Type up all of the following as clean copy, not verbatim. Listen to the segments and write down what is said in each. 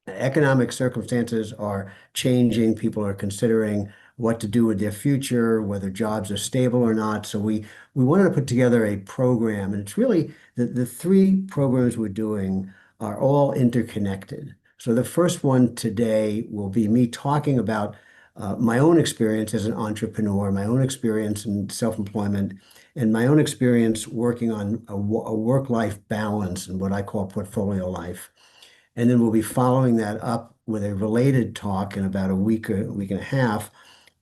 economic circumstances are changing. People are considering what to do with their future, whether jobs are stable or not. So we wanted to put together a program, and it's really the three programs we're doing are all interconnected. So the first one today will be me talking about my own experience as an entrepreneur, my own experience in self-employment, and my own experience working on a work-life balance and what I call portfolio life. And then we'll be following that up with a related talk in about a week and a half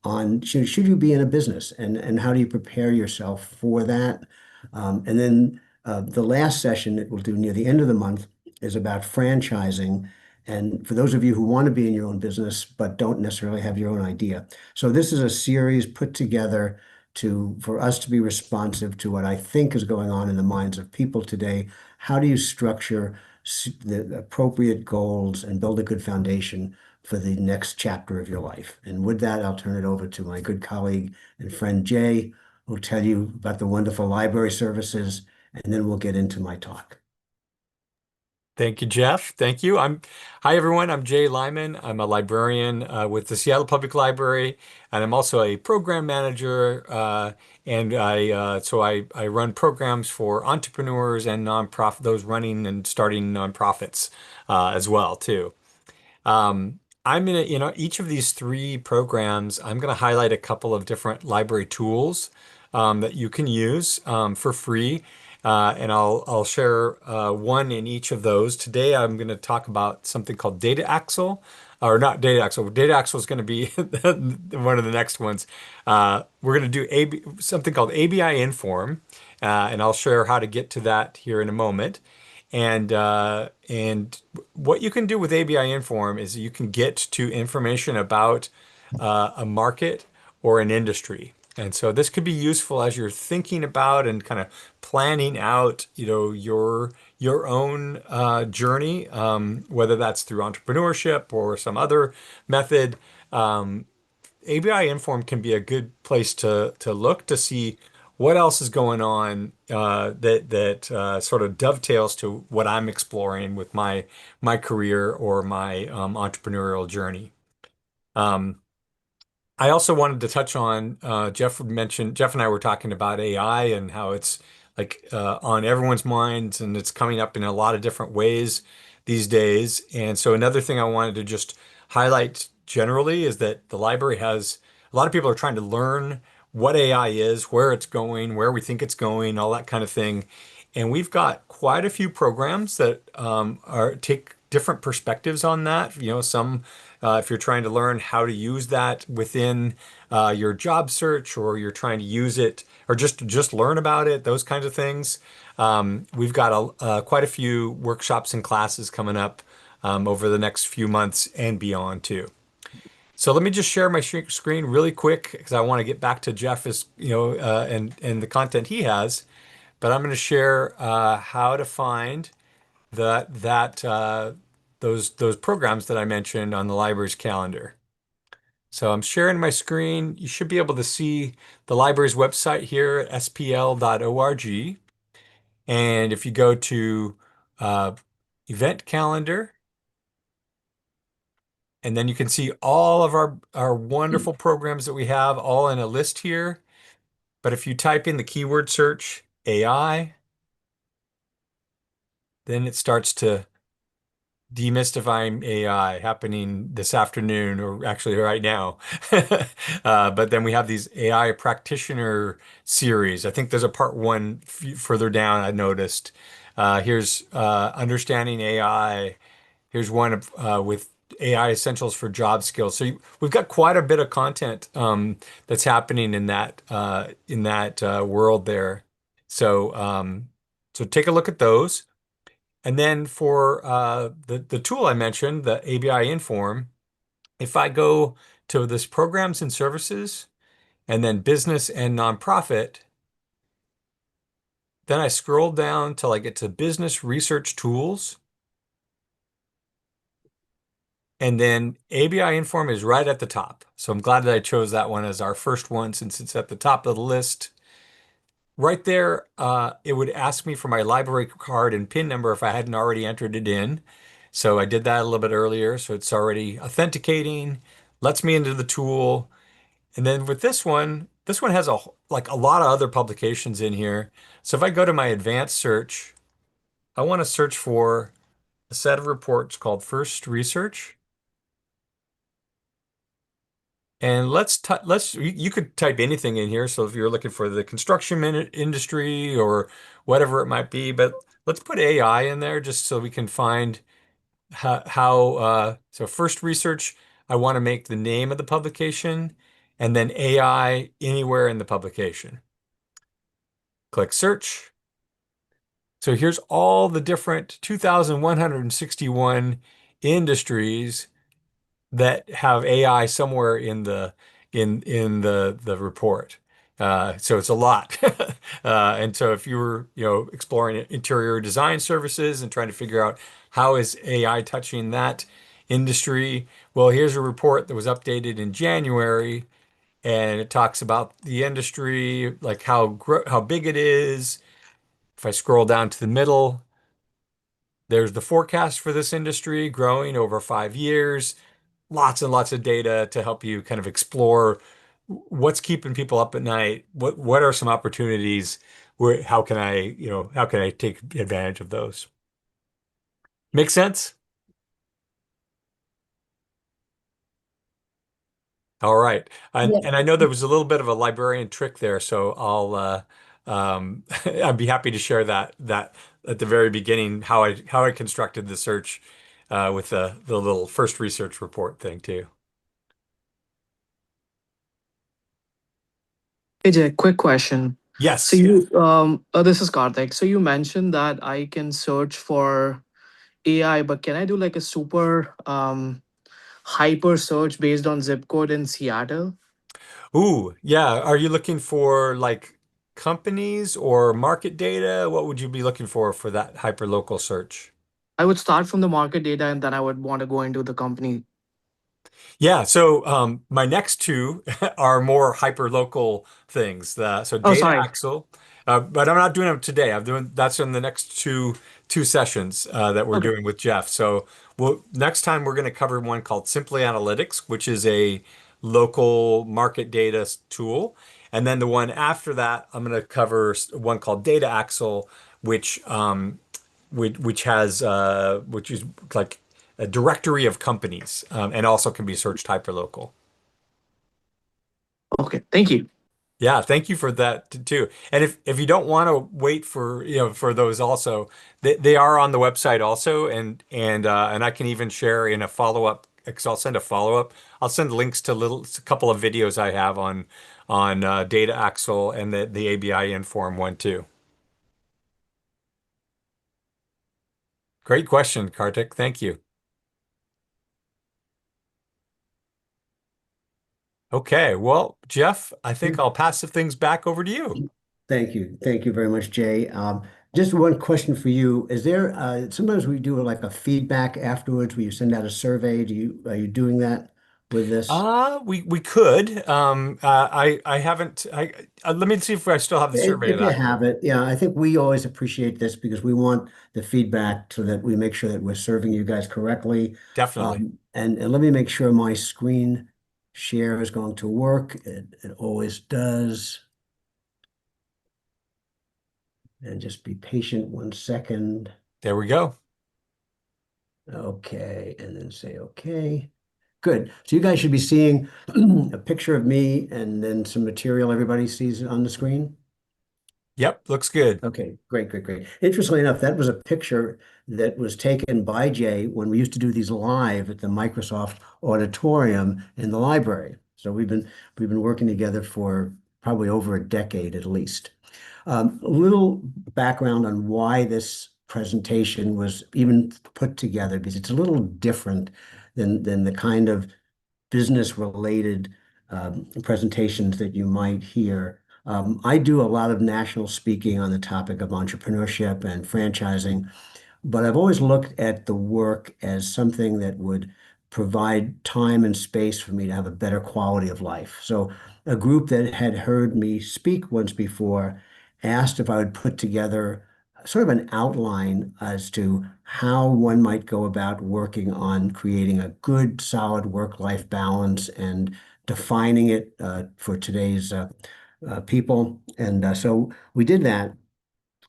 on should you be in a business and how do you prepare yourself for that? And then the last session that we'll do near the end of the month is about franchising. And for those of you who want to be in your own business but don't necessarily have your own idea. So this is a series put together for us to be responsive to what I think is going on in the minds of people today. How do you structure the appropriate goals and build a good foundation for the next chapter of your life? And with that, I'll turn it over to my good colleague and friend Jay, who'll tell you about the wonderful library services, and then we'll get into my talk. Thank you, Jeff. Thank you. Hi everyone. I'm Jay Lyman. I'm a librarian with the Seattle Public Library, and I'm also a program manager. And I run programs for entrepreneurs and nonprofit, those running and starting nonprofits as well too. I'm gonna, each of these three programs, I'm gonna highlight a couple of different library tools that you can use for free. And I'll share one in each of those. Today, I'm going to talk about something called Data Axle, or not Data Axle. Data Axle is going to be one of the next ones. We're going to do something called ABI Inform, and I'll share how to get to that here in a moment. And what you can do with ABI Inform is you can get to information about a market or an industry. And so this could be useful as you're thinking about and kind of planning out, your own journey, whether that's through entrepreneurship or some other method. ABI Inform can be a good place to look to see what else is going on that sort of dovetails to what I'm exploring with my career or my entrepreneurial journey. Um, I also wanted to touch on Jeff and I were talking about AI and how it's like on everyone's minds and it's coming up in a lot of different ways these days. And so another thing I wanted to just highlight generally is that the library has a lot of people are trying to learn what AI is, where it's going, where we think it's going, all that kind of thing. And we've got quite a few programs that are take different perspectives on that. Some if you're trying to learn how to use that within your job search, or you're trying to use it, or just learn about it, those kinds of things. We've got quite a few workshops and classes coming up over the next few months and beyond too. So let me just share my screen really quick because I want to get back to Jeff and the content he has. But I'm going to share how to find those programs that I mentioned on the library's calendar. So I'm sharing my screen. You should be able to see the library's website here at spl.org. And if you go to uh, event calendar, and then you can see all of our wonderful programs that we have all in a list here. But if you type in the keyword search AI, then it starts to demystifying AI happening this afternoon, or actually right now. But then we have these AI practitioner series. I think there's a part one further down I noticed. Here's understanding AI. Here's one with AI essentials for job skills. So we've got quite a bit of content that's happening in that world there. So take a look at those. And then for the tool I mentioned, the ABI Inform, if I go to this programs and services and then business and nonprofit, then I scroll down till I get to business research tools. And then ABI Inform is right at the top. So I'm glad that I chose that one as our first one since it's at the top of the list. right there, it would ask me for my library card and PIN number if I hadn't already entered it in. So I did that a little bit earlier. So it's already authenticating, lets me into the tool. And then with this one has like a lot of other publications in here. So if I go to my advanced search, I want to search for a set of reports called First Research. And you could type anything in here. So if you're looking for the construction industry or whatever it might be, but let's put AI in there just so we can find so First Research, I want to make the name of the publication and then AI anywhere in the publication. Click search. So here's all the different 2,161 industries that have AI somewhere in the report. So it's a lot. And so if you were, exploring interior design services and trying to figure out how is AI touching that industry, well, here's a report that was updated in January, and it talks about the industry, like how big it is. If I scroll down to the middle, there's the forecast for this industry growing over 5 years. Lots and lots of data to help you kind of explore what's keeping people up at night. What are some opportunities? How can how can I take advantage of those? Make sense? All right. Yeah. And I know there was a little bit of a librarian trick there, so I'd be happy to share that at the very beginning how I constructed the search with the little first research report thing too. Hey Jay, quick question. So Yes. this is Karthik. So you mentioned that I can search for AI, but can I do like a super hyper search based on zip code in Seattle? Ooh, yeah. Are you looking for like companies or market data? What would you be looking for that hyperlocal search? I would start from the market data and then I would want to go into the company. Yeah, so my next two are more hyper-local things. So Oh, Data sorry. Axle, but I'm not doing them today. I'm doing that's in the next two sessions that we're Okay. doing with Jeff. So next time we're going to cover one called Simply Analytics, which is a local market data tool, and then the one after that I'm going to cover one called Data Axle, which which is like a directory of companies, and also can be searched hyperlocal. Okay. Thank you. Yeah, thank you for that too. And if you don't want to wait for for those also, they are on the website also, and I can even share in a follow-up because I'll send a follow-up. I'll send links to a couple of videos I have on Data Axle and the ABI Inform one too. Great question, Kartik. Thank you. Okay, well, Jeff, I think I'll pass the things back over to you. Thank you. Thank you very much, Jay. Just one question for you. Is there, sometimes we do like a feedback afterwards where you send out a survey. Are you doing that with this? We could. I haven't. Let me see if I still have the survey If you active. have it, yeah, I think we always appreciate this because we want the feedback so that we make sure that we're serving you guys correctly. Definitely. And let me make sure my screen share is going to work. It always does. And just be patient 1 second. There we go. Okay, and then say okay. Good. So you guys should be seeing a picture of me and then some material everybody sees on the screen. Yep, looks good. Okay, great, great, great. Interestingly enough, that was a picture that was taken by Jay when we used to do these live at the Microsoft auditorium in the library. So we've been working together for probably over a decade at least. A little background on why this presentation was even put together, because it's a little different than the kind of business related presentations that you might hear. I do a lot of national speaking on the topic of entrepreneurship and franchising, but I've always looked at the work as something that would provide time and space for me to have a better quality of life. So a group that had heard me speak once before asked if I would put together sort of an outline as to how one might go about working on creating a good, solid work-life balance and defining it for today's people. And so we did that.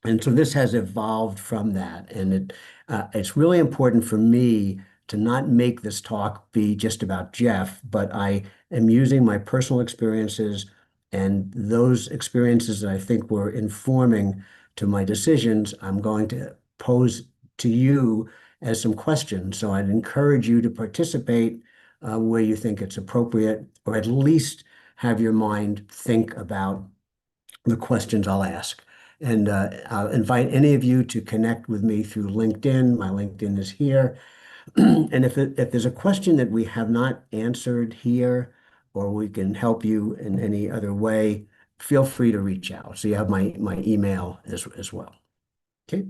And so this has evolved from that. And it's really important for me to not make this talk be just about Jeff, but I am using my personal experiences and those experiences that I think were informing to my decisions, I'm going to pose to you as some questions. So I'd encourage you to participate where you think it's appropriate, or at least have your mind think about the questions I'll ask. And I'll invite any of you to connect with me through LinkedIn. My LinkedIn is here. And if there's a question that we have not answered here, or we can help you in any other way, feel free to reach out. So you have my email as well. Okay.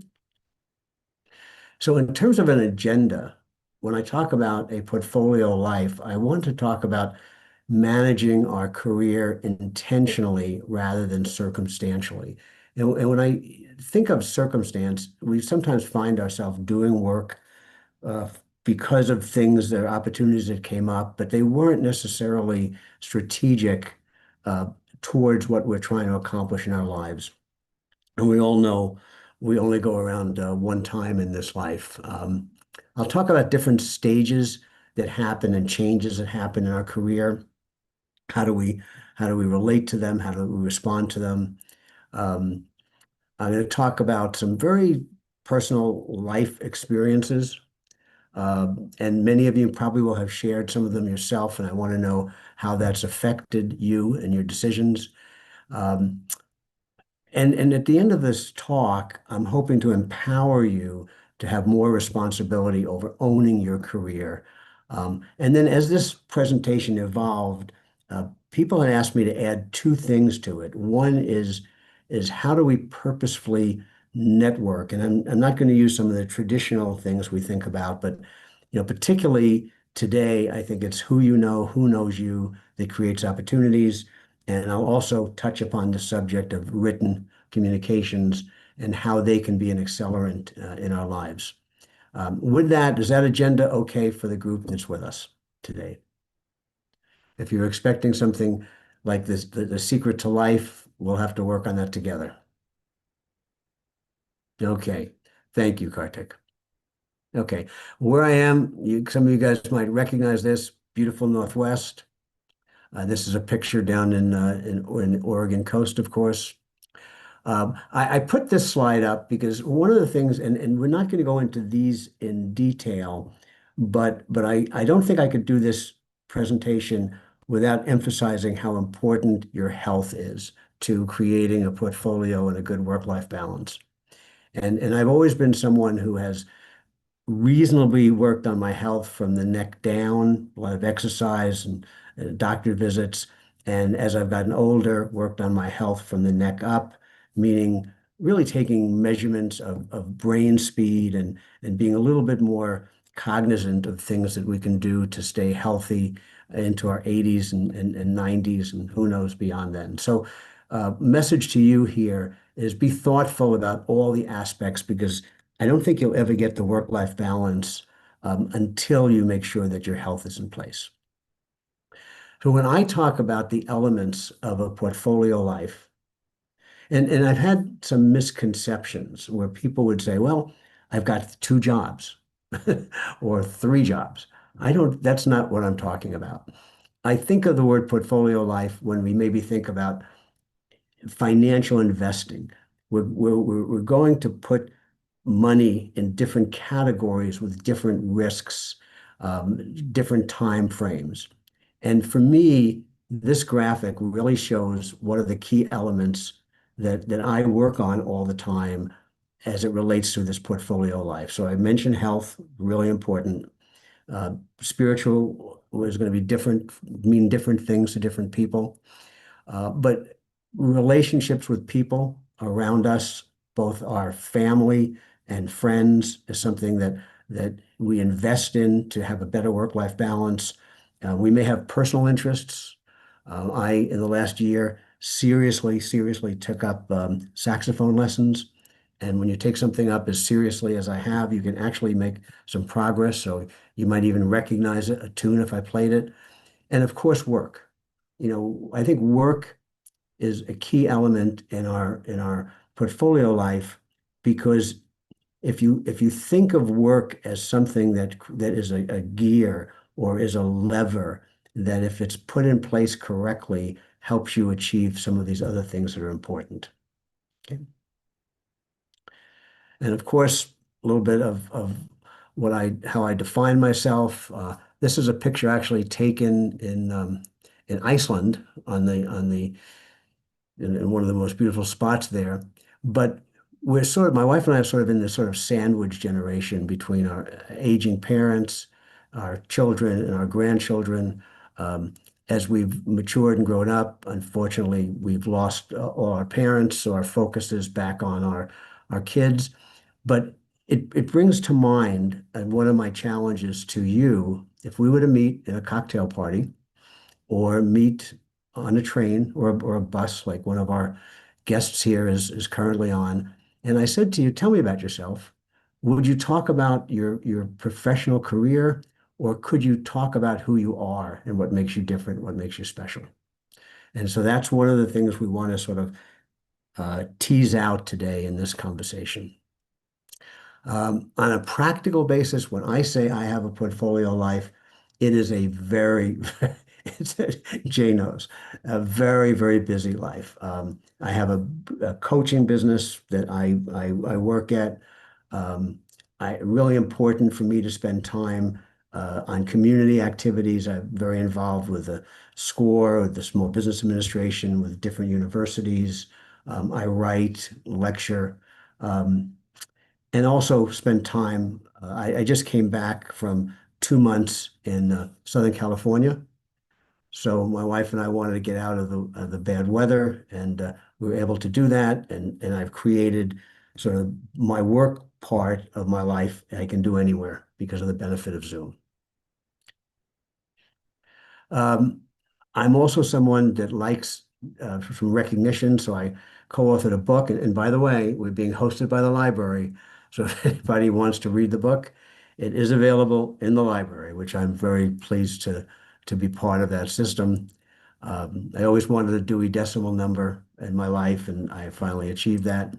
So in terms of an agenda, when I talk about a portfolio life, I want to talk about managing our career intentionally rather than circumstantially. And when I think of circumstance, we sometimes find ourselves doing work uh, because of things that are opportunities that came up, but they weren't necessarily strategic uh, towards what we're trying to accomplish in our lives. And we all know we only go around one time in this life. I'll talk about different stages that happen and changes that happen in our career. How do we relate to them? How do we respond to them? Um, I'm going to talk about some very personal life experiences, and many of you probably will have shared some of them yourself, and I want to know how that's affected you and your decisions. Um, and at the end of this talk, I'm hoping to empower you to have more responsibility over owning your career. And then as this presentation evolved, people had asked me to add two things to it. One is how do we purposefully network? And I'm not going to use some of the traditional things we think about, but particularly today, I think it's who knows you, that creates opportunities. And I'll also touch upon the subject of written communications and how they can be an accelerant in our lives. With that, is that agenda okay for the group that's with us today? If you're expecting something like this, the secret to life, we'll have to work on that together. Okay. Thank you, Kartik. Okay. Where I am, some of you guys might recognize this beautiful Northwest. This is a picture down in Oregon coast, of course. I put this slide up because one of the things, and we're not going to go into these in detail, but I don't think I could do this presentation without emphasizing how important your health is to creating a portfolio and a good work-life balance. And I've always been someone who has reasonably worked on my health from the neck down, a lot of exercise and doctor visits. And as I've gotten older, worked on my health from the neck up, meaning really taking measurements of brain speed and being a little bit more cognizant of things that we can do to stay healthy into our 80s and 90s and who knows beyond then. So message to you here is be thoughtful about all the aspects, because I don't think you'll ever get the work-life balance until you make sure that your health is in place. So when I talk about the elements of a portfolio life, and I've had some misconceptions where people would say, well, I've got two jobs or three jobs. That's not what I'm talking about. I think of the word portfolio life when we maybe think about financial investing. We're going to put money in different categories with different risks, different time frames. And for me, this graphic really shows what are the key elements that I work on all the time as it relates to this portfolio life. So I mentioned health, really important. Spiritual was going to be different, mean different things to different people. But relationships with people around us, both our family and friends, is something that we invest in to have a better work-life balance. We may have personal interests. In the last year, seriously took up saxophone lessons. And when you take something up as seriously as I have, you can actually make some progress. So you might even recognize a tune if I played it. And of course, work. I think work is a key element in our portfolio life because if you think of work as something that is a gear or is a lever that if it's put in place correctly helps you achieve some of these other things that are important. Okay. And of course, a little bit of how I define myself. This is a picture actually taken in Iceland in one of the most beautiful spots there. But my wife and I are sort of in this sort of sandwich generation between our aging parents, our children, and our grandchildren. As we've matured and grown up, unfortunately, we've lost all our parents, so our focus is back on our kids. But it brings to mind one of my challenges to you, if we were to meet in a cocktail party or meet on a train or a bus, like one of our guests here is currently on. And I said to you, tell me about yourself. Would you talk about your professional career, or could you talk about who you are and what makes you different, what makes you special? And so that's one of the things we want to sort of tease out today in this conversation. On a practical basis, when I say I have a portfolio life, it is a very, it's a, Jay knows, a very busy life. I have a coaching business that I work at. Really important for me to spend time on community activities. I'm very involved with the SCORE, with the Small Business Administration, with different universities. I write, lecture. And also spend time. I just came back from 2 months in Southern California. So my wife and I wanted to get out of the bad weather, and we were able to do that. And I've created sort of my work part of my life I can do anywhere because of the benefit of Zoom. Um, I'm also someone that likes from recognition, so I co-authored a book. And by the way, we're being hosted by the library. So if anybody wants to read the book, it is available in the library, which I'm very pleased to be part of that system. I always wanted a Dewey Decimal number in my life, and I finally achieved that.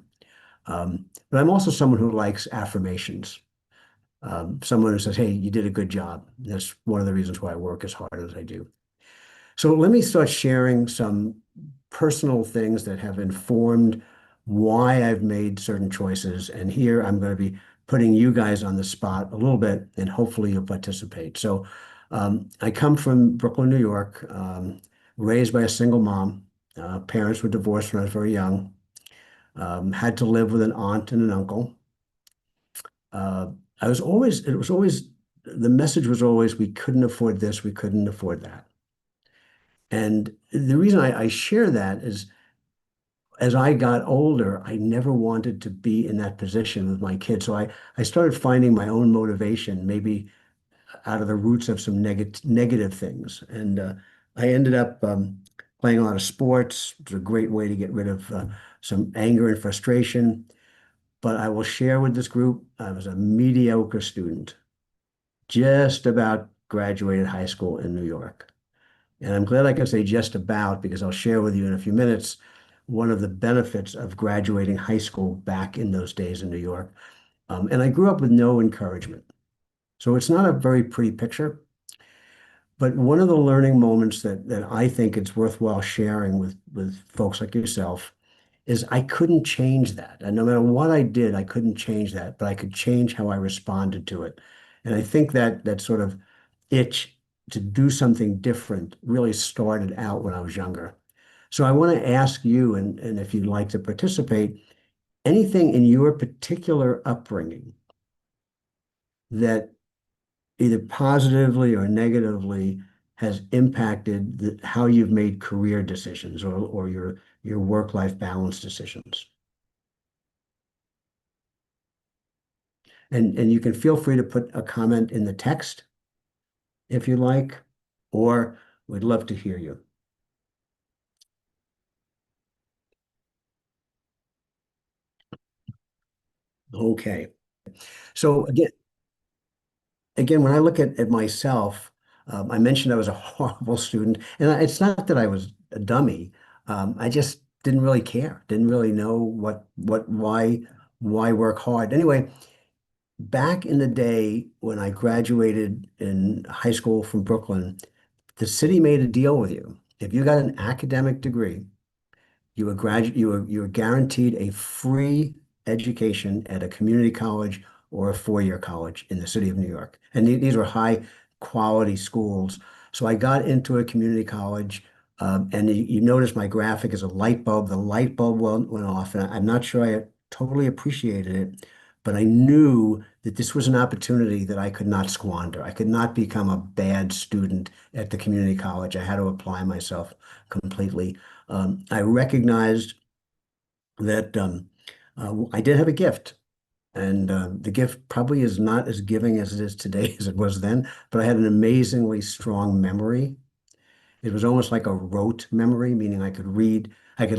But I'm also someone who likes affirmations. Someone who says, "Hey, you did a good job." That's one of the reasons why I work as hard as I do. So let me start sharing some personal things that have informed why I've made certain choices. And here I'm going to be putting you guys on the spot a little bit, and hopefully you'll participate. So I come from Brooklyn, New York, raised by a single mom. Parents were divorced when I was very young. Had to live with an aunt and an uncle. Uh, the message was always, we couldn't afford this, we couldn't afford that. And the reason I share that is as I got older, I never wanted to be in that position with my kids. So I started finding my own motivation, maybe out of the roots of some negative things. And I ended up playing a lot of sports. It's a great way to get rid of some anger and frustration. But I will share with this group, I was a mediocre student, just about graduated high school in New York. And I'm glad I can say just about because I'll share with you in a few minutes one of the benefits of graduating high school back in those days in New York. And I grew up with no encouragement. So it's not a very pretty picture. But one of the learning moments that I think it's worthwhile sharing with folks like yourself is I couldn't change that. And no matter what I did, I couldn't change that, but I could change how I responded to it. And I think that sort of itch to do something different really started out when I was younger. So I want to ask you, and if you'd like to participate, anything in your particular upbringing that either positively or negatively has impacted how you've made career decisions or your work-life balance decisions. And you can feel free to put a comment in the text if you like, or we'd love to hear you. Okay. So again, when I look at myself, I mentioned I was a horrible student, and it's not that I was a dummy. I just didn't really care, didn't really know why work hard. Anyway, back in the day when I graduated in high school from Brooklyn, the city made a deal with you. If you got an academic degree, you were guaranteed a free education at a community college or a four-year college in the city of New York. And these were high quality schools. So I got into a community college, and you notice my graphic is a light bulb. The light bulb went off, and I'm not sure I totally appreciated it, but I knew that this was an opportunity that I could not squander. I could not become a bad student at the community college. I had to apply myself completely. I recognized that I did have a gift, and the gift probably is not as giving as it is today as it was then, but I had an amazingly strong memory. It was almost like a rote memory, meaning I could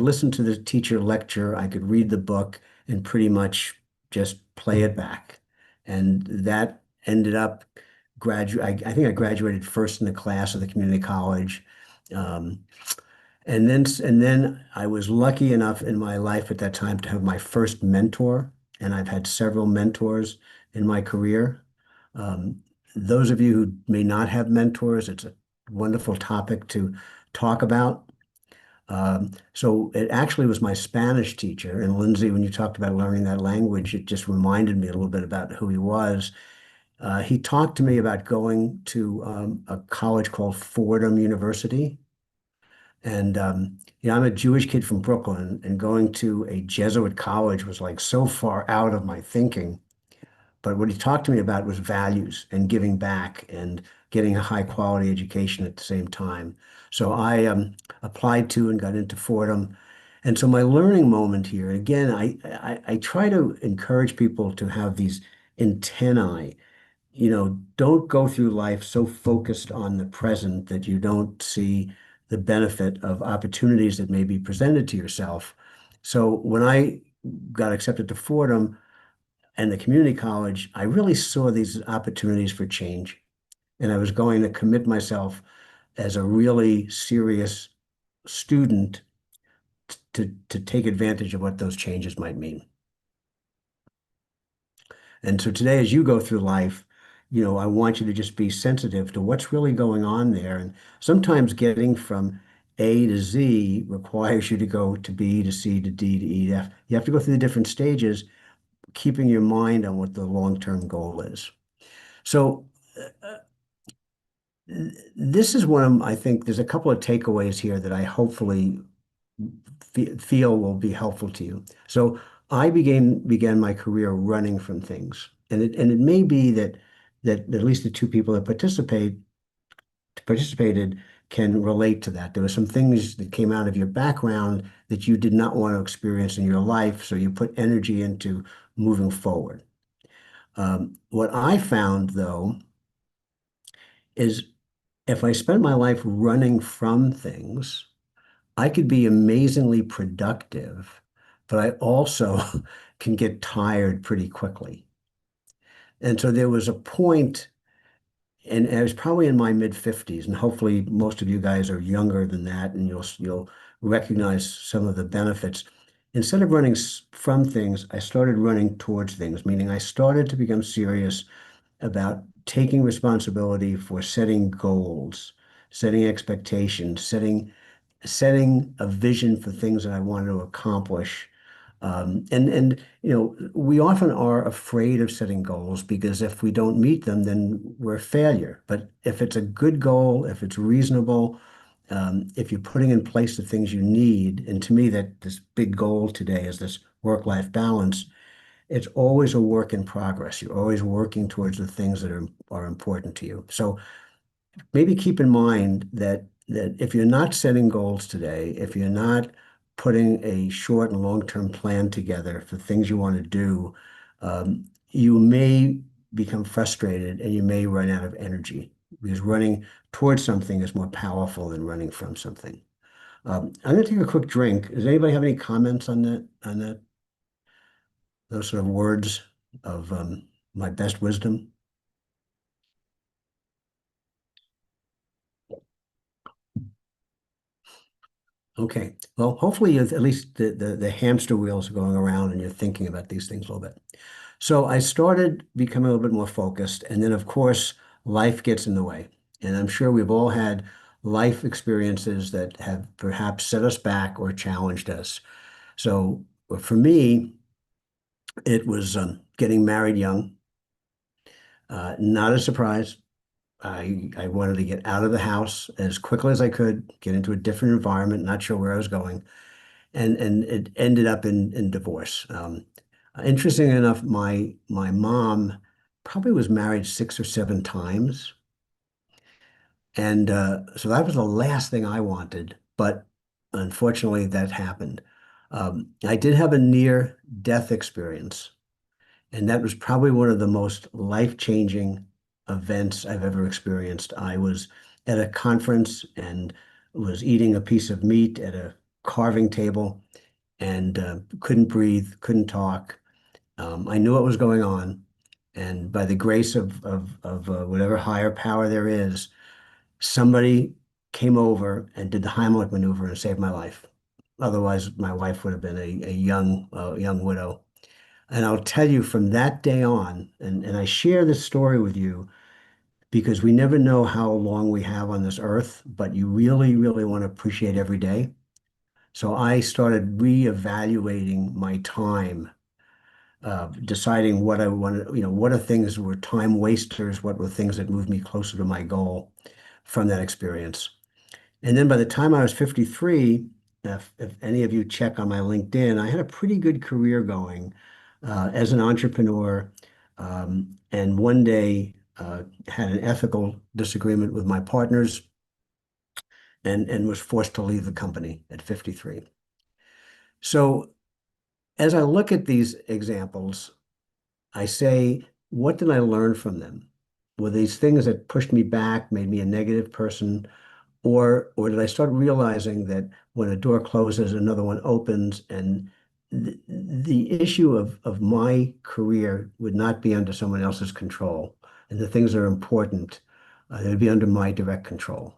listen to the teacher lecture, I could read the book, and pretty much just play it back. And that ended up I think I graduated first in the class of the community college. Um, and then I was lucky enough in my life at that time to have my first mentor, and I've had several mentors in my career. Um, those of you who may not have mentors, it's a wonderful topic to talk about. So it actually was my Spanish teacher, and Lindsey, when you talked about learning that language, it just reminded me a little bit about who he was. He talked to me about going to a college called Fordham University. And I'm a Jewish kid from Brooklyn, and going to a Jesuit college was like so far out of my thinking. But what he talked to me about was values and giving back and getting a high quality education at the same time. So I applied to and got into Fordham. And so my learning moment here, again, I try to encourage people to have these antennae. Don't go through life so focused on the present that you don't see the benefit of opportunities that may be presented to yourself. So when I got accepted to Fordham and the community college, I really saw these opportunities for change. And I was going to commit myself as a really serious student to take advantage of what those changes might mean. And so today, as you go through life, I want you to just be sensitive to what's really going on there. And sometimes getting from A to Z requires you to go to B to C to D to E to F. You have to go through the different stages, keeping your mind on what the long-term goal is. So this is I think there's a couple of takeaways here that I hopefully feel will be helpful to you. So I began my career running from things, and it may be that at least the two people that participated can relate to that. There were some things that came out of your background that you did not want to experience in your life, so you put energy into moving forward. What I found, though, is if I spent my life running from things, I could be amazingly productive, but I also can get tired pretty quickly. And so there was a point, and I was probably in my mid 50s, and hopefully most of you guys are younger than that, and you'll recognize some of the benefits. Instead of running from things, I started running towards things, meaning I started to become serious about taking responsibility for setting goals, setting expectations, setting a vision for things that I wanted to accomplish. And we often are afraid of setting goals because if we don't meet them, then we're a failure. But if it's a good goal, if it's reasonable, if you're putting in place the things you need, and to me, that this big goal today is this work-life balance. It's always a work in progress. You're always working towards the things that are important to you. So maybe keep in mind that if you're not setting goals today, if you're not putting a short and long-term plan together for things you want to do, you may become frustrated and you may run out of energy because running towards something is more powerful than running from something. I'm going to take a quick drink. Does anybody have any comments on that? those sort of words of my best wisdom. Okay. Well, hopefully at least the hamster wheels are going around and you're thinking about these things a little bit. So I started becoming a little bit more focused. And then, of course, life gets in the way. And I'm sure we've all had life experiences that have perhaps set us back or challenged us. So for me, it was getting married young. Not a surprise. I wanted to get out of the house as quickly as I could, get into a different environment, not sure where I was going. And it ended up in divorce. Interesting enough, my mom probably was married 6 or 7 times, and so that was the last thing I wanted. But unfortunately, that happened. I did have a near-death experience, and that was probably one of the most life-changing events I've ever experienced. I was at a conference and was eating a piece of meat at a carving table and couldn't breathe, couldn't talk. I knew what was going on, and by the grace of whatever higher power there is, somebody came over and did the Heimlich maneuver and saved my life. Otherwise, my wife would have been a young widow. And I'll tell you from that day on, and I share this story with you because we never know how long we have on this earth, but you really, really want to appreciate every day. So I started reevaluating my time, deciding what I wanted, what are things were time wasters, what were things that moved me closer to my goal from that experience. And then by the time I was 53, if any of you check on my LinkedIn, I had a pretty good career going as an entrepreneur. And one day had an ethical disagreement with my partners and was forced to leave the company at 53. So as I look at these examples, I say, what did I learn from them? Were these things that pushed me back, made me a negative person, or did I start realizing that when a door closes, another one opens, and the issue of my career would not be under someone else's control, and the things that are important, they would be under my direct control.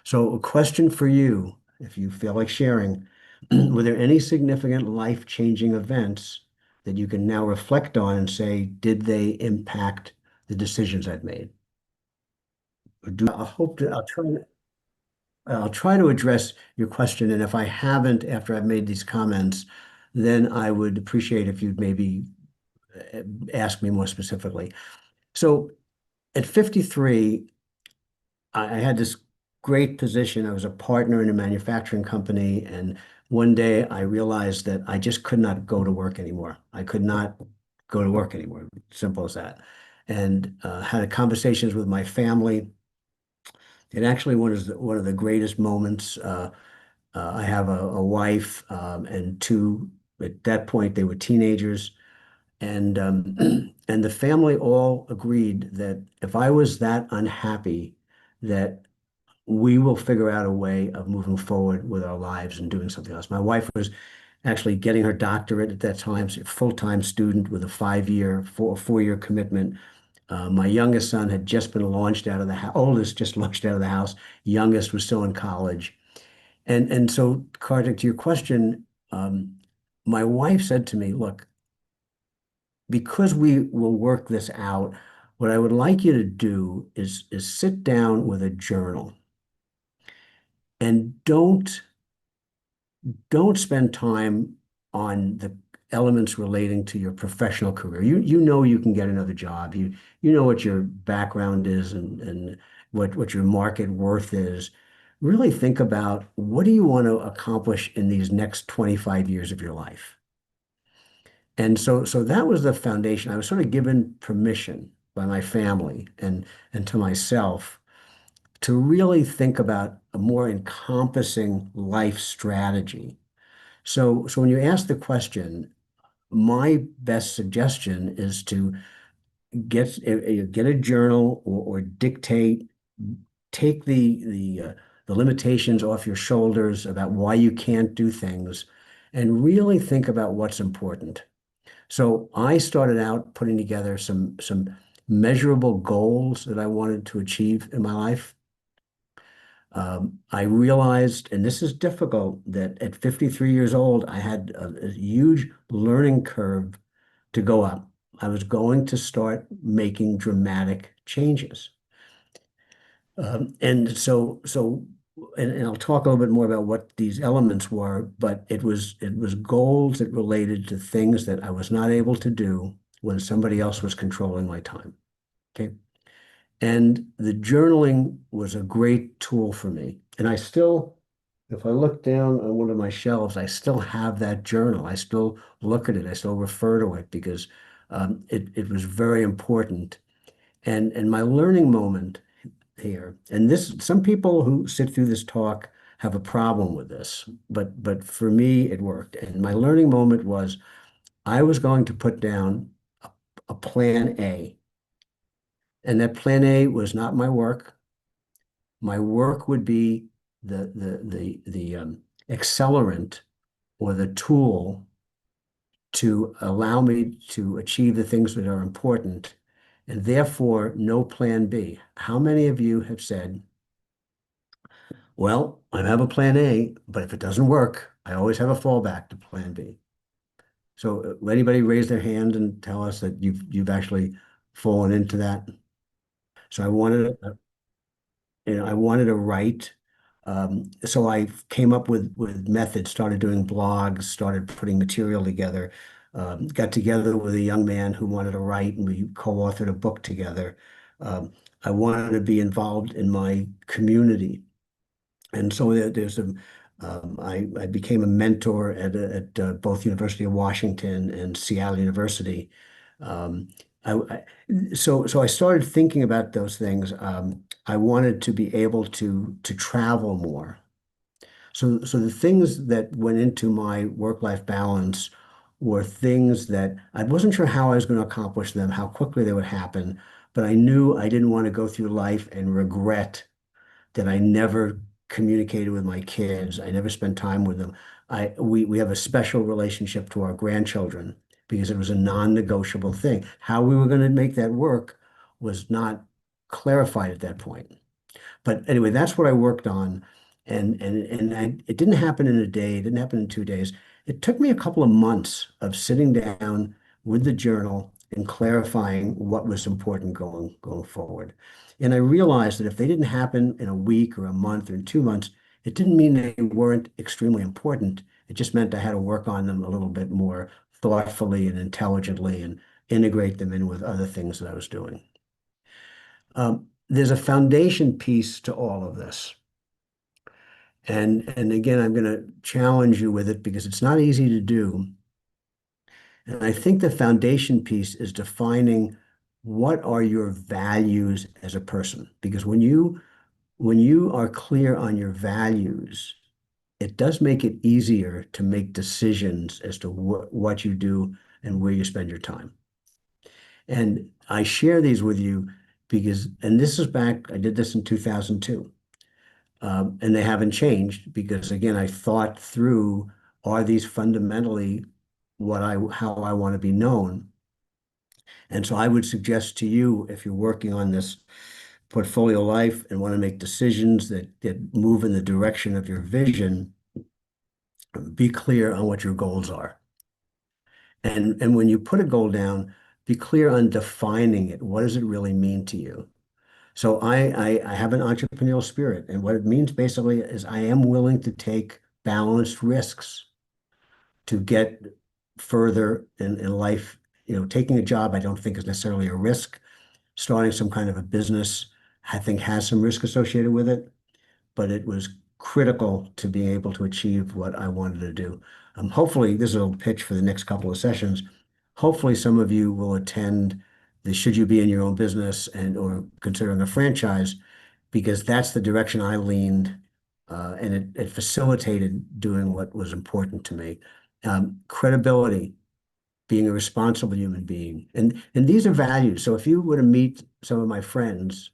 So, a question for you, if you feel like sharing, were there any significant life-changing events that you can now reflect on and say, did they impact the decisions I've made? I hope to, I'll try to address your question, and if I haven't after I've made these comments, then I would appreciate if you'd maybe ask me more specifically. So at 53, I had this great position. I was a partner in a manufacturing company, and one day I realized that I just could not go to work anymore. I could not go to work anymore. Simple as that. And had conversations with my family. It actually was one of the greatest moments. I have a wife and two. At that point, they were teenagers, and and the family all agreed that if I was that unhappy, that we will figure out a way of moving forward with our lives and doing something else. My wife was actually getting her doctorate at that time, so a full-time student with a 4-year commitment. My youngest son had just been launched out of the house, oldest just launched out of the house, youngest was still in college. And so, Kartik, to your question, my wife said to me, look, because we will work this out, what I would like you to do is sit down with a journal and don't spend time on the elements relating to your professional career. You know you can get another job. You know what your background is and what your market worth is. Really think about what do you want to accomplish in these next 25 years of your life. And so that was the foundation. I was sort of given permission by my family and to myself to really think about a more encompassing life strategy. So when you ask the question, my best suggestion is to get a journal or dictate, take the limitations off your shoulders about why you can't do things, and really think about what's important. So I started out putting together some measurable goals that I wanted to achieve in my life. I realized, and this is difficult, that at 53 years old, I had a huge learning curve to go up. I was going to start making dramatic changes. And I'll talk a little bit more about what these elements were, but it was goals that related to things that I was not able to do when somebody else was controlling my time. Okay. And the journaling was a great tool for me. And I still, if I look down on one of my shelves, I still have that journal. I still look at it. I still refer to it because it was very important. And my learning moment here, and this, some people who sit through this talk have a problem with this, but for me, it worked. And my learning moment was I was going to put down a plan A. And that plan A was not my work. My work would be the accelerant or the tool to allow me to achieve the things that are important, and therefore no plan B. How many of you have said, well, I have a plan A, but if it doesn't work, I always have a fallback to plan B. So let anybody raise their hand and tell us that you've actually fallen into that. So I wanted to write. So I came up with methods, started doing blogs, started putting material together, got together with a young man who wanted to write, and we co-authored a book together. Um, I wanted to be involved in my community. And so I became a mentor at both University of Washington and Seattle University. Um, so I started thinking about those things. I wanted to be able to travel more. So the things that went into my work-life balance were things that I wasn't sure how I was going to accomplish them, how quickly they would happen, but I knew I didn't want to go through life and regret that I never communicated with my kids. I never spent time with them. We have a special relationship to our grandchildren because it was a non-negotiable thing. How we were going to make that work was not clarified at that point. But anyway, that's what I worked on. It didn't happen in a day, it didn't happen in 2 days. It took me a couple of months of sitting down with the journal and clarifying what was important going forward. And I realized that if they didn't happen in a week or a month or in 2 months, it didn't mean they weren't extremely important. It just meant I had to work on them a little bit more thoughtfully and intelligently and integrate them in with other things that I was doing. There's a foundation piece to all of this. And again, I'm going to challenge you with it because it's not easy to do. And I think the foundation piece is defining what are your values as a person. Because when you are clear on your values, it does make it easier to make decisions as to what you do and where you spend your time. And I share these with you because, and this is back, I did this in 2002. And they haven't changed because again, I thought through, are these fundamentally how I want to be known? And so I would suggest to you, if you're working on this portfolio life and want to make decisions that move in the direction of your vision, be clear on what your goals are. And when you put a goal down, be clear on defining it. What does it really mean to you? So I have an entrepreneurial spirit, and what it means basically is I am willing to take balanced risks to get further in life. Taking a job I don't think is necessarily a risk. Starting some kind of a business, I think has some risk associated with it, but it was critical to be able to achieve what I wanted to do. Hopefully, this is a pitch for the next couple of sessions. Hopefully, some of you will attend the Should You Be in Your Own Business or considering a franchise, because that's the direction I leaned, and it facilitated doing what was important to me. Credibility, being a responsible human being. And these are values. So if you were to meet some of my friends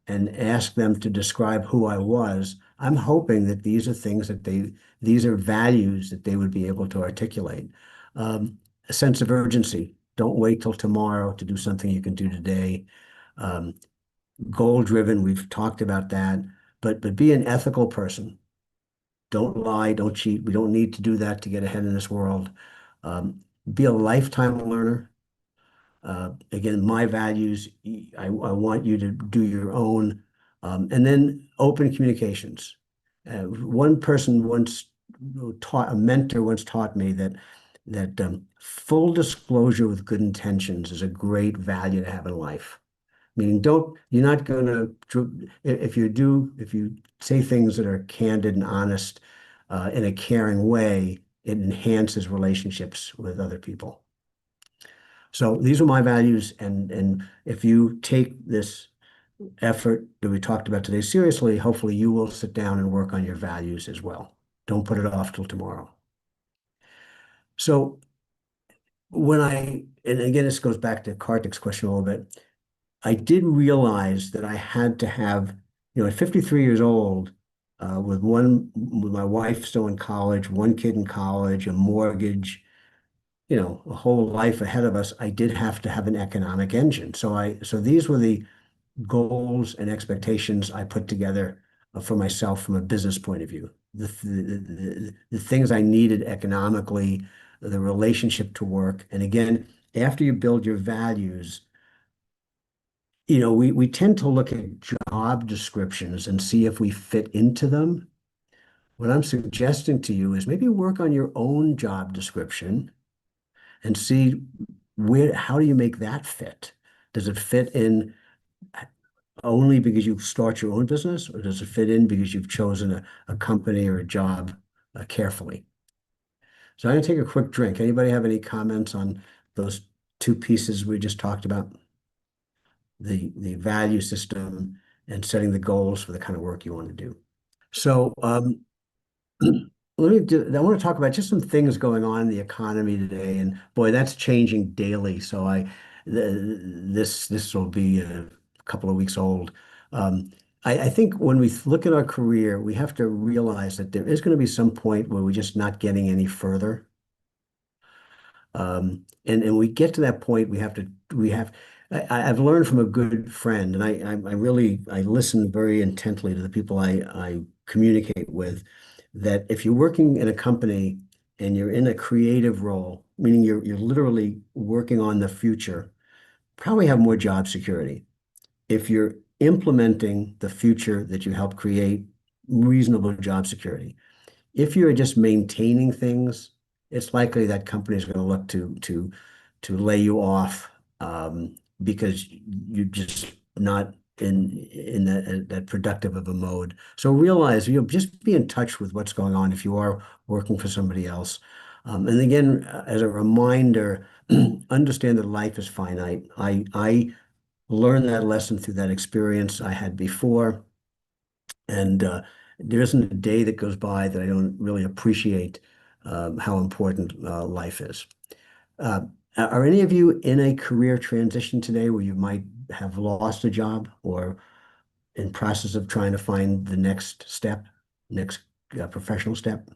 and ask them to describe who I was, I'm hoping that these are things these are values that they would be able to articulate. a sense of urgency. Don't wait till tomorrow to do something you can do today. Um, Goal driven, we've talked about that, but be an ethical person. Don't lie, don't cheat. We don't need to do that to get ahead in this world. Um, be a lifetime learner. Again, my values, I want you to do your own. And then open communications. One person once taught, a mentor once taught me that full disclosure with good intentions is a great value to have in life. Meaning, you're not going to, if you say things that are candid and honest in a caring way, it enhances relationships with other people. So these are my values, and if you take this effort that we talked about today seriously, hopefully you will sit down and work on your values as well. Don't put it off till tomorrow. So and again, this goes back to Karthik's question a little bit. I did realize that I had to have, at 53 years old, with my wife still in college, one kid in college, a mortgage, a whole life ahead of us, I did have to have an economic engine. So these were the goals and expectations I put together for myself from a business point of view. The things I needed economically, the relationship to work. And again, after you build your values, we tend to look at job descriptions and see if we fit into them. What I'm suggesting to you is maybe work on your own job description and see how do you make that fit? Does it fit in only because you start your own business, or does it fit in because you've chosen a company or a job carefully? So I'm going to take a quick drink. Anybody have any comments on those two pieces we just talked about? The value system and setting the goals for the kind of work you want to do. So I want to talk about just some things going on in the economy today, and boy, that's changing daily. So this will be a couple of weeks old. I think when we look at our career, we have to realize that there is going to be some point where we're just not getting any further. And we get to that point, I've learned from a good friend, and I listen very intently to the people I communicate with, that if you're working in a company and you're in a creative role, meaning you're literally working on the future, probably have more job security. If you're implementing the future that you help create, reasonable job security. If you're just maintaining things, it's likely that companies are going to look to lay you off because you're just not in that productive of a mode. So realize, just be in touch with what's going on if you are working for somebody else. And again, as a reminder, understand that life is finite. I learned that lesson through that experience I had before. And there isn't a day that goes by that I don't really appreciate how important life is. Are any of you in a career transition today where you might have lost a job or in process of trying to find the next step, next professional step?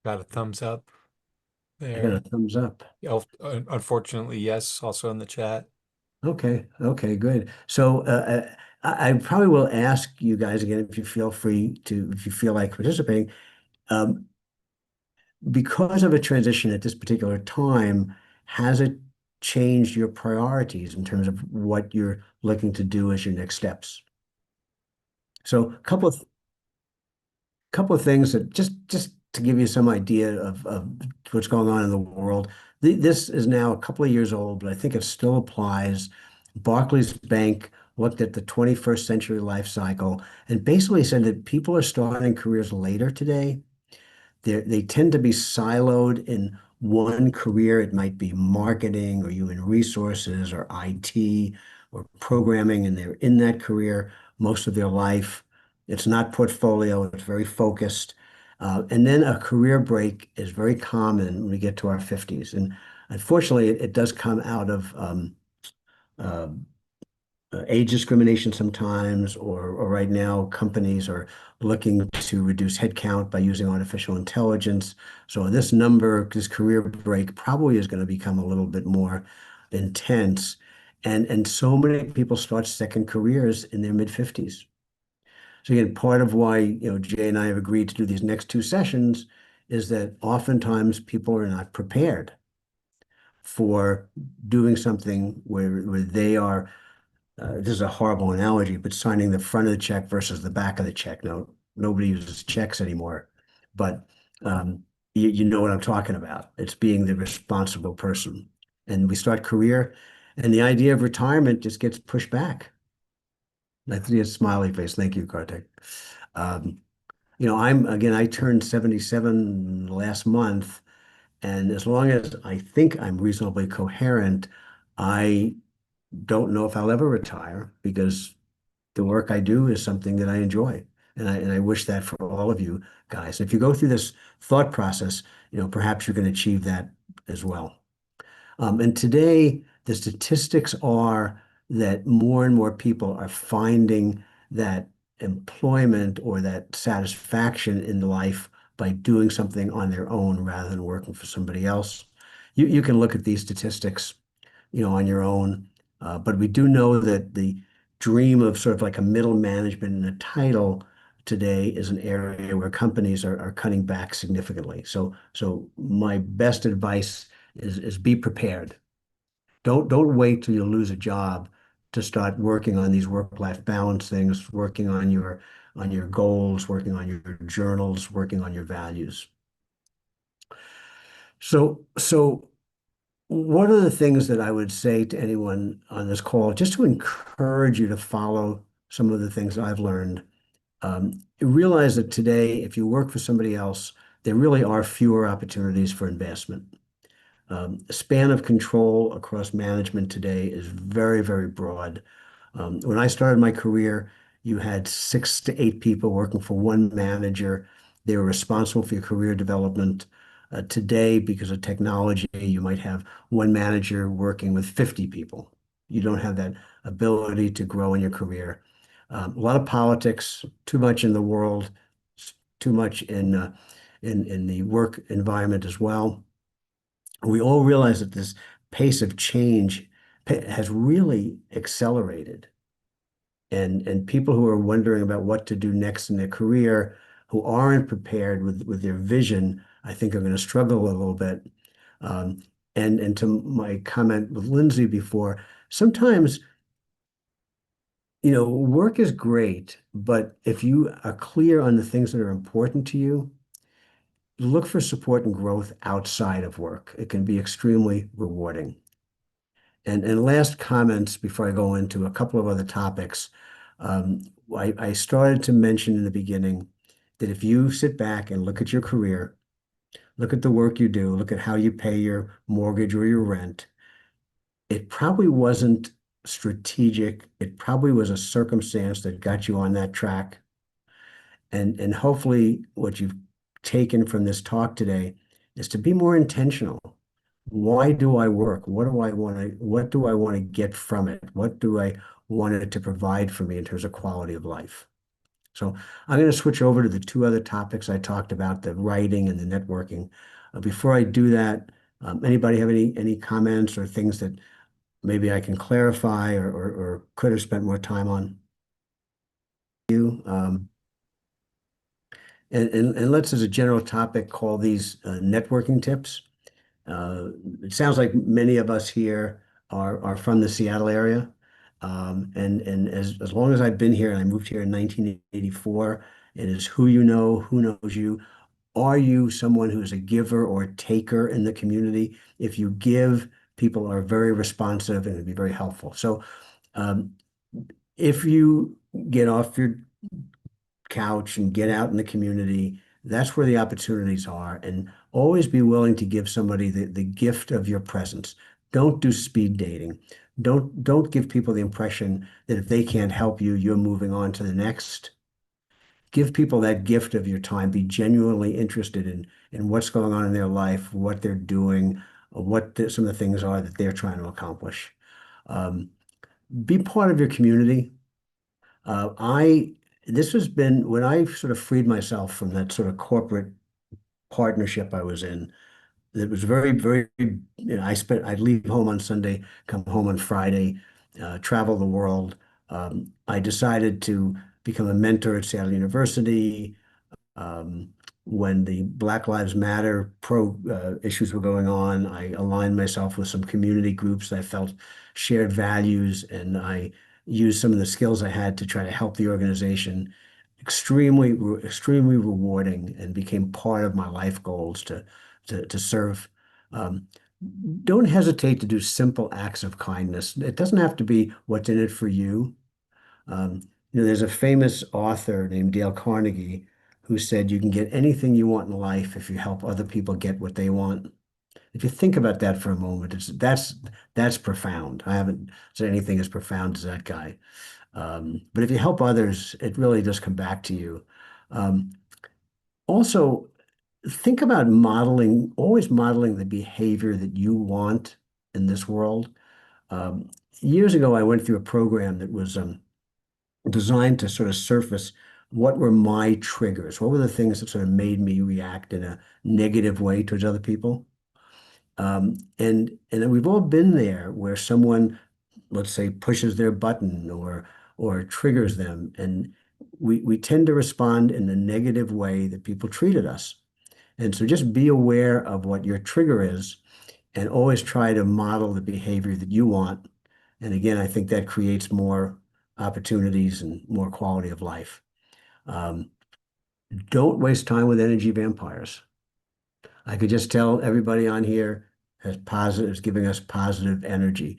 Got a thumbs up I got a there. thumbs up. Unfortunately, yes, also in the chat. Okay, good. So I probably will ask you guys again if you if you feel like participating. Um, because of a transition at this particular time, has it changed your priorities in terms of what you're looking to do as your next steps? So a couple of things that just to give you some idea of what's going on in the world. This is now a couple of years old, but I think it still applies. Barclays Bank looked at the 21st century life cycle and basically said that people are starting careers later today. They tend to be siloed in one career. It might be marketing or human resources or IT or programming, and they're in that career most of their life. It's not portfolio, it's very focused. And then a career break is very common when we get to our 50s. And unfortunately, it does come out of age discrimination sometimes, or right now companies are looking to reduce headcount by using artificial intelligence. So this number, this career break probably is going to become a little bit more intense. And so many people start second careers in their mid 50s. So again, part of why, Jay and I have agreed to do these next two sessions is that oftentimes people are not prepared for doing something where they are, this is a horrible analogy, but signing the front of the check versus the back of the check. No, nobody uses checks anymore, but you know what I'm talking about. It's being the responsible person. And we start career, and the idea of retirement just gets pushed back. I see a smiley face. Thank you, Kartik. Um, I turned 77 last month, and as long as I think I'm reasonably coherent, I don't know if I'll ever retire because the work I do is something that I enjoy. And I wish that for all of you guys. If you go through this thought process, perhaps you can achieve that as well. And today, the statistics are that more and more people are finding that employment or that satisfaction in life by doing something on their own rather than working for somebody else. You can look at these statistics, on your own. But we do know that the dream of sort of like a middle management and a title today is an area where companies are cutting back significantly. So my best advice is be prepared. Don't wait till you lose a job to start working on these work-life balance things, working on your goals, working on your journals, working on your values. So what are the things that I would say to anyone on this call, just to encourage you to follow some of the things I've learned? Realize that today, if you work for somebody else, there really are fewer opportunities for investment. Span of control across management today is very, very broad. When I started my career, you had 6 to 8 people working for one manager. They were responsible for your career development. Today, because of technology, you might have one manager working with 50 people. You don't have that ability to grow in your career. A lot of politics, too much in the world, too much in the work environment as well. We all realize that this pace of change has really accelerated. And people who are wondering about what to do next in their career, who aren't prepared with their vision, I think are going to struggle a little bit. Um, and to my comment with Lindsey before, sometimes, work is great, but if you are clear on the things that are important to you, look for support and growth outside of work. It can be extremely rewarding. And last comments before I go into a couple of other topics. I started to mention in the beginning that if you sit back and look at your career, look at the work you do, look at how you pay your mortgage or your rent, it probably wasn't strategic. It probably was a circumstance that got you on that track. And hopefully what you've taken from this talk today is to be more intentional. Why do I work? What do I want to get from it? What do I want it to provide for me in terms of quality of life? So I'm going to switch over to the two other topics I talked about, the writing and the networking. Before I do that, anybody have any comments or things that maybe I can clarify or could have spent more time on? You and let's, as a general topic, call these networking tips. Uh, it sounds like many of us here are from the Seattle area. And as long as I've been here, and I moved here in 1984, it is who you know, who knows you. Are you someone who is a giver or a taker in the community? If you give, people are very responsive and it'd be very helpful. So um, if you get off your couch and get out in the community, that's where the opportunities are. And always be willing to give somebody the gift of your presence. Don't do speed dating. Don't give people the impression that if they can't help you, you're moving on to the next. Give people that gift of your time. Be genuinely interested in what's going on in their life, what they're doing, some of the things are that they're trying to accomplish. Um, Be part of your community. I this has been when I sort of freed myself from that sort of corporate partnership I was in. It was very, I'd leave home on Sunday, come home on Friday, travel the world. I decided to become a mentor at Seattle University. Um, when the Black Lives Matter pro issues were going on, I aligned myself with some community groups that I felt shared values, and I used some of the skills I had to try to help the organization. Extremely rewarding, and became part of my life goals to serve. Um, don't hesitate to do simple acts of kindness. It doesn't have to be what's in it for you. There's a famous author named Dale Carnegie who said you can get anything you want in life if you help other people get what they want. If you think about that for a moment, that's profound. I haven't said anything as profound as that guy. But if you help others, it really does come back to you. Um, Also, think about always modeling the behavior that you want in this world. Um, Years ago, I went through a program that was designed to sort of surface what were my triggers, what were the things that sort of made me react in a negative way towards other people. And then we've all been there where someone, let's say, pushes their button or triggers them, and we tend to respond in the negative way that people treated us. And so just be aware of what your trigger is and always try to model the behavior that you want. And again, I think that creates more opportunities and more quality of life. Um, don't waste time with energy vampires. I could just tell everybody on here is giving us positive energy.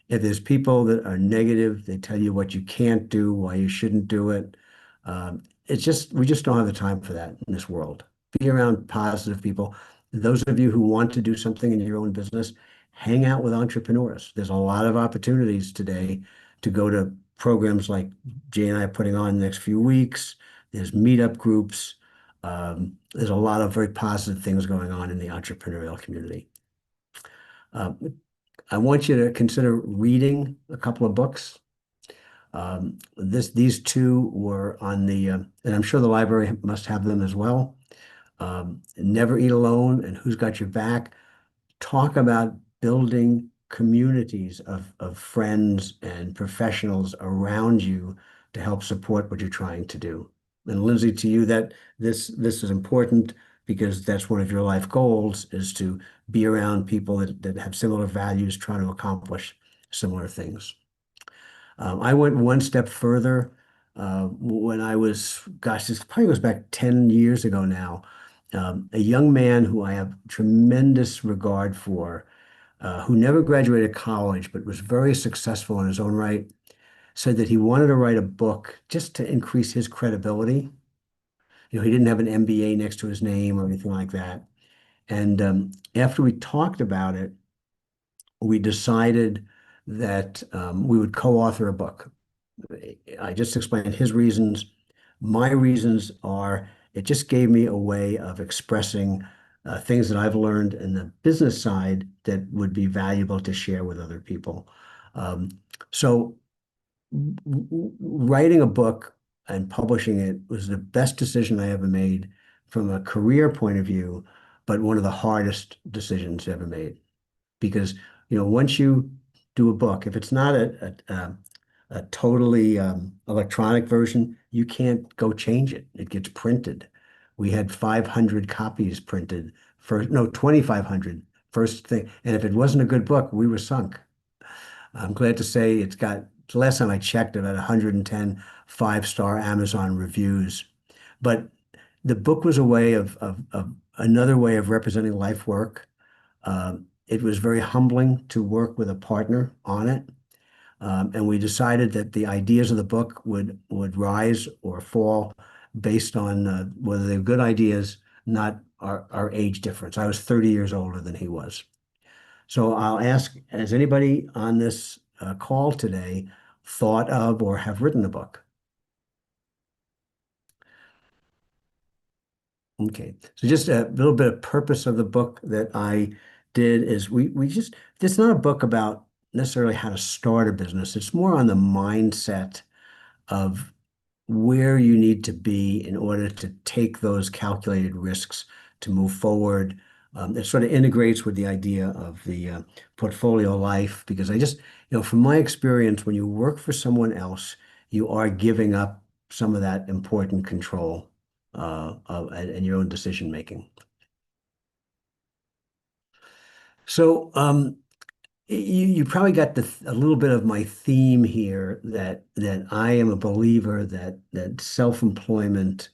If there's people that are negative, they tell you what you can't do, why you shouldn't do it. We just don't have the time for that in this world. Be around positive people. Those of you who want to do something in your own business, hang out with entrepreneurs. There's a lot of opportunities today to go to programs like Jay and I are putting on the next few weeks. There's meetup groups. There's a lot of very positive things going on in the entrepreneurial community. Uh, I want you to consider reading a couple of books. These two were on and I'm sure the library must have them as well. Never Eat Alone and Who's Got Your Back talk about building communities of friends and professionals around you to help support what you're trying to do. And Lindsey, to you, that this is important because that's one of your life goals is to be around people that have similar values, trying to accomplish similar things. I went one step further when I was, gosh, this probably goes back 10 years ago now. A young man who I have tremendous regard for, who never graduated college but was very successful in his own right, said that he wanted to write a book just to increase his credibility. He didn't have an MBA next to his name or anything like that. And after we talked about it, we decided that we would co-author a book. I just explained his reasons. My reasons are it just gave me a way of expressing things that I've learned in the business side that would be valuable to share with other people. Um, so writing a book and publishing it was the best decision I ever made from a career point of view, but one of the hardest decisions ever made. Because, once you do a book, if it's not a totally electronic version, you can't go change it. It gets printed. We had 500 copies printed first, no, 2,500 first thing. And if it wasn't a good book, we were sunk. I'm glad to say the last time I checked, about 110 five-star Amazon reviews. But the book was a way of another way of representing life work. It was very humbling to work with a partner on it. And we decided that the ideas of the book would rise or fall based on whether they were good ideas, not our age difference. I was 30 years older than he was. So I'll ask, has anybody on this call today thought of or have written a book? Okay, so just a little bit of purpose of the book that I did is it's not a book about necessarily how to start a business. It's more on the mindset of where you need to be in order to take those calculated risks to move forward. It sort of integrates with the idea of the portfolio life because from my experience, when you work for someone else, you are giving up some of that important control and your own decision making. So you probably got a little bit of my theme here that I am a believer that self-employment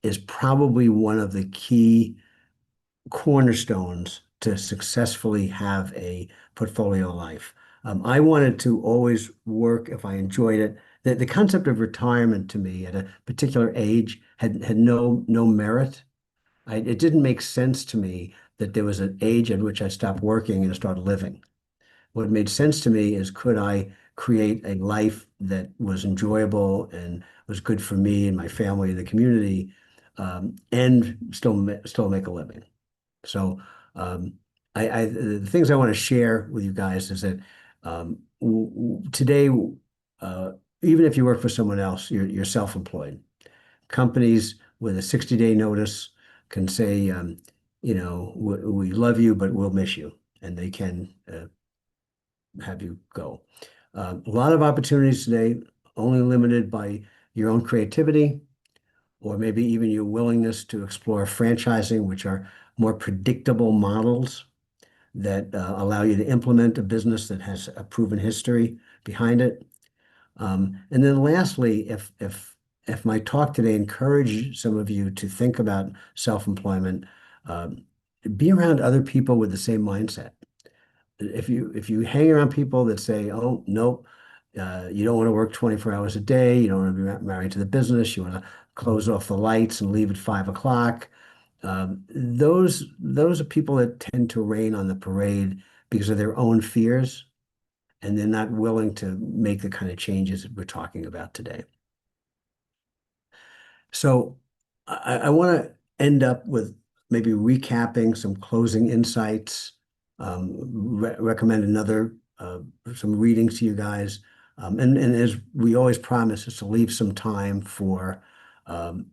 is probably one of the key cornerstones to successfully have a portfolio life. I wanted to always work if I enjoyed it. The concept of retirement to me at a particular age had no merit. It didn't make sense to me that there was an age at which I stopped working and started living. What made sense to me is could I create a life that was enjoyable and was good for me and my family and the community, and still make a living. So the things I want to share with you guys is that today, even if you work for someone else, you're self-employed. Companies with a 60-day notice can say, we love you, but we'll miss you, and they can have you go. A lot of opportunities today, only limited by your own creativity or maybe even your willingness to explore franchising, which are more predictable models that allow you to implement a business that has a proven history behind it. And then lastly, if my talk today encouraged some of you to think about self-employment, be around other people with the same mindset. If you hang around people that say, "Oh, nope, you don't want to work 24 hours a day, you don't want to be married to the business, you want to close off the lights and leave at 5 o'clock," those are people that tend to rain on the parade because of their own fears, and they're not willing to make the kind of changes that we're talking about today. So I want to end up with maybe recapping some closing insights, recommend some readings to you guys. And as we always promise, is to leave some time for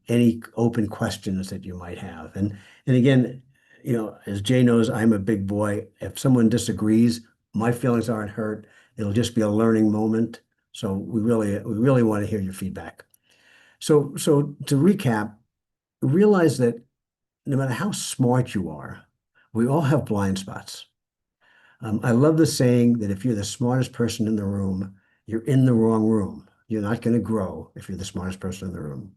any open questions that you might have. And again, as Jay knows, I'm a big boy. If someone disagrees, my feelings aren't hurt. It'll just be a learning moment. So we really want to hear your feedback. So to recap, realize that no matter how smart you are, we all have blind spots. I love the saying that if you're the smartest person in the room, you're in the wrong room. You're not going to grow if you're the smartest person in the room.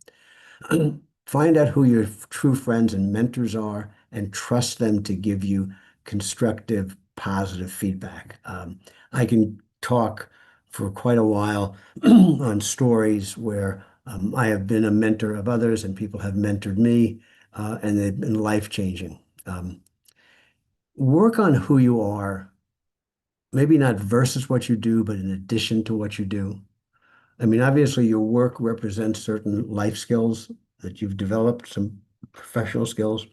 Find out who your true friends and mentors are and trust them to give you constructive, positive feedback. I can talk for quite a while on stories where I have been a mentor of others and people have mentored me, and they've been life-changing. Work on who you are, maybe not versus what you do, but in addition to what you do. I mean, obviously, your work represents certain life skills that you've developed, some professional skills.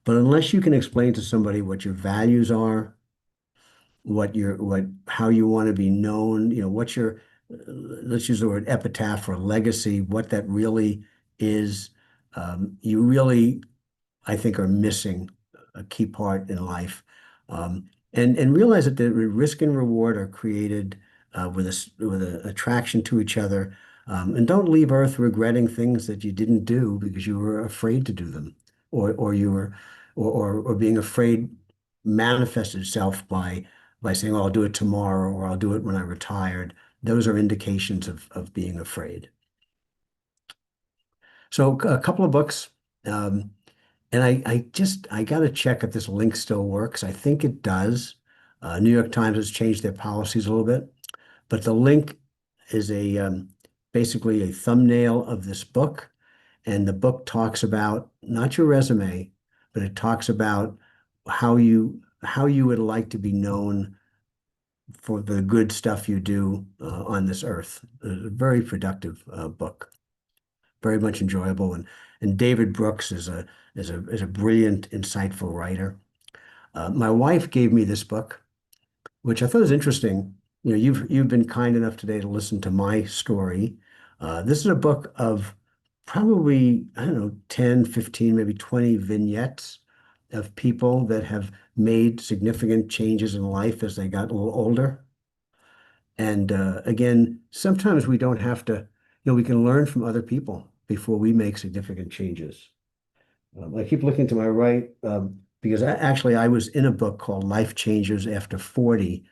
But unless you can explain to somebody what your values are, how you want to be known, what's your, let's use the word epitaph or legacy, what that really is, you really, I think, are missing a key part in life. And realize that the risk and reward are created with an attraction to each other. And don't leave Earth regretting things that you didn't do because you were afraid to do them, or you were, or being afraid manifested itself by saying, "Oh, I'll do it tomorrow," or "I'll do it when I'm retired." Those are indications of being afraid. So a couple of books. And I got to check if this link still works. I think it does. New York Times has changed their policies a little bit, but the link is basically a thumbnail of this book. And the book talks about not your resume, but it talks about how you would like to be known for the good stuff you do on this earth. A very productive book, very much enjoyable. And David Brooks is a brilliant, insightful writer. My wife gave me this book. which I thought was interesting. You've been kind enough today to listen to my story. This is a book of probably, I don't know, 10, 15, maybe 20 vignettes of people that have made significant changes in life as they got a little older. And again, sometimes we don't have to, we can learn from other people before we make significant changes. I keep looking to my right because actually I was in a book called Life Changes After 40,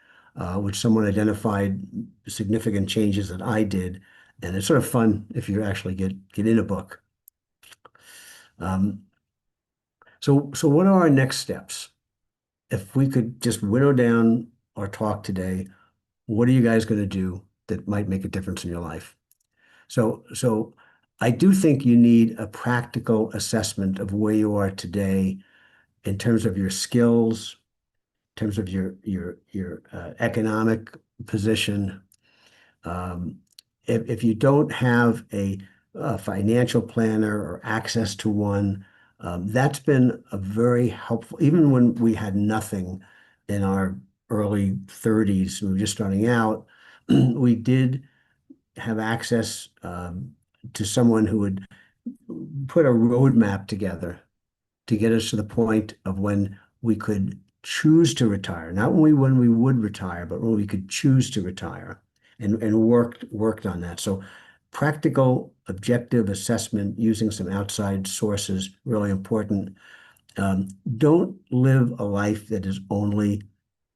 which someone identified significant changes that I did. And it's sort of fun if you actually get in a book. Um, so what are our next steps? If we could just winnow down our talk today, what are you guys going to do that might make a difference in your life? So I do think you need a practical assessment of where you are today in terms of your skills, in terms of your economic position. Um, if you don't have a financial planner or access to one, that's been a very helpful, even when we had nothing in our early 30s, we were just starting out, we did have access to someone who would put a roadmap together to get us to the point of when we could choose to retire, not when we would retire, but when we could choose to retire and worked on that. So practical, objective assessment using some outside sources, really important. Don't live a life that is only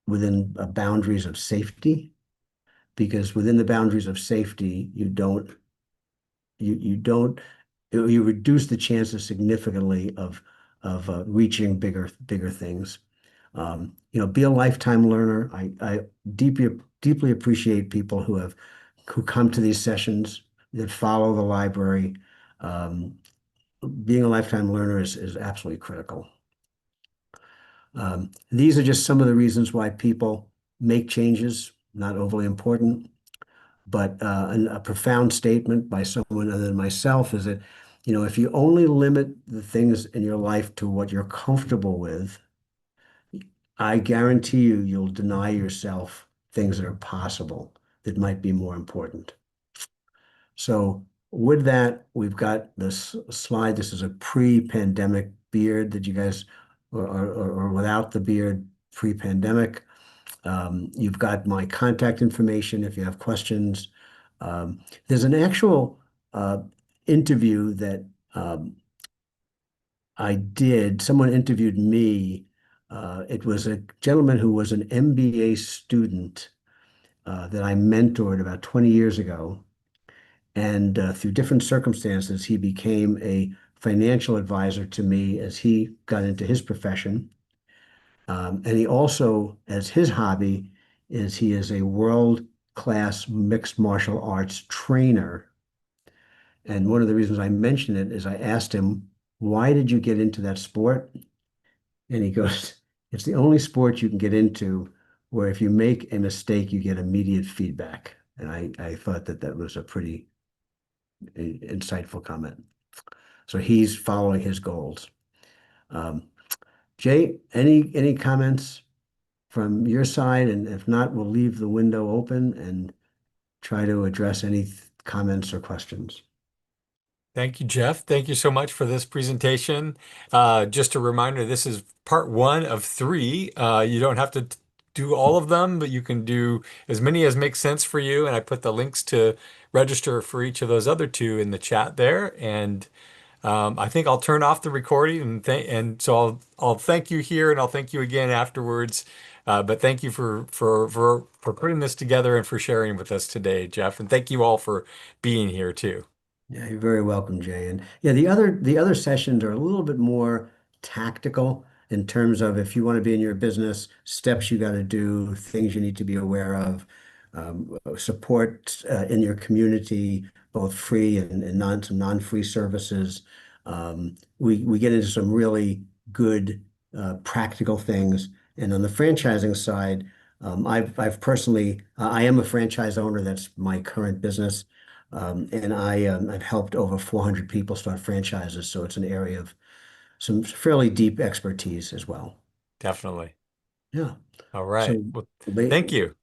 within boundaries of safety, because within the boundaries of safety, you don't you reduce the chances significantly of reaching bigger things. Be a lifetime learner. I deeply appreciate people who come to these sessions that follow the library. Um, Being a lifetime learner is absolutely critical. These are just some of the reasons why people make changes, not overly important. But a profound statement by someone other than myself is that, if you only limit the things in your life to what you're comfortable with, I guarantee you'll deny yourself things that are possible that might be more important. So with that, we've got this slide. This is a pre-pandemic beard that you guys, or without the beard pre-pandemic. You've got my contact information if you have questions. There's an actual interview that I did. Someone interviewed me. It was a gentleman who was an MBA student that I mentored about 20 years ago. And through different circumstances, he became a financial advisor to me as he got into his profession. And he also, as his hobby, he is a world-class mixed martial arts trainer. And one of the reasons I mention it is I asked him, why did you get into that sport? And he goes, it's the only sport you can get into where if you make a mistake, you get immediate feedback. And I thought that was a pretty insightful comment. So he's following his goals. Um, Jay, any comments from your side? And if not, we'll leave the window open and try to address any comments or questions. Thank you, Jeff. Thank you so much for this presentation. Just a reminder, this is part one of three. You don't have to do all of them, but you can do as many as make sense for you. And I put the links to register for each of those other two in the chat there. And I think I'll turn off the recording and so I'll thank you here and I'll thank you again afterwards. But thank you for putting this together and for sharing with us today, Jeff. And thank you all for being here too. Yeah, you're very welcome, Jay. And yeah, the other sessions are a little bit more tactical in terms of if you want to be in your business, steps you got to do, things you need to be aware of, support in your community, both free and some non-free services. We get into some really good practical things. And on the franchising side, I've personally I am a franchise owner. That's my current business. And I've helped over 400 people start franchises, so it's an area of some fairly deep expertise as well. Definitely. Yeah. All right. So Well, they, thank you.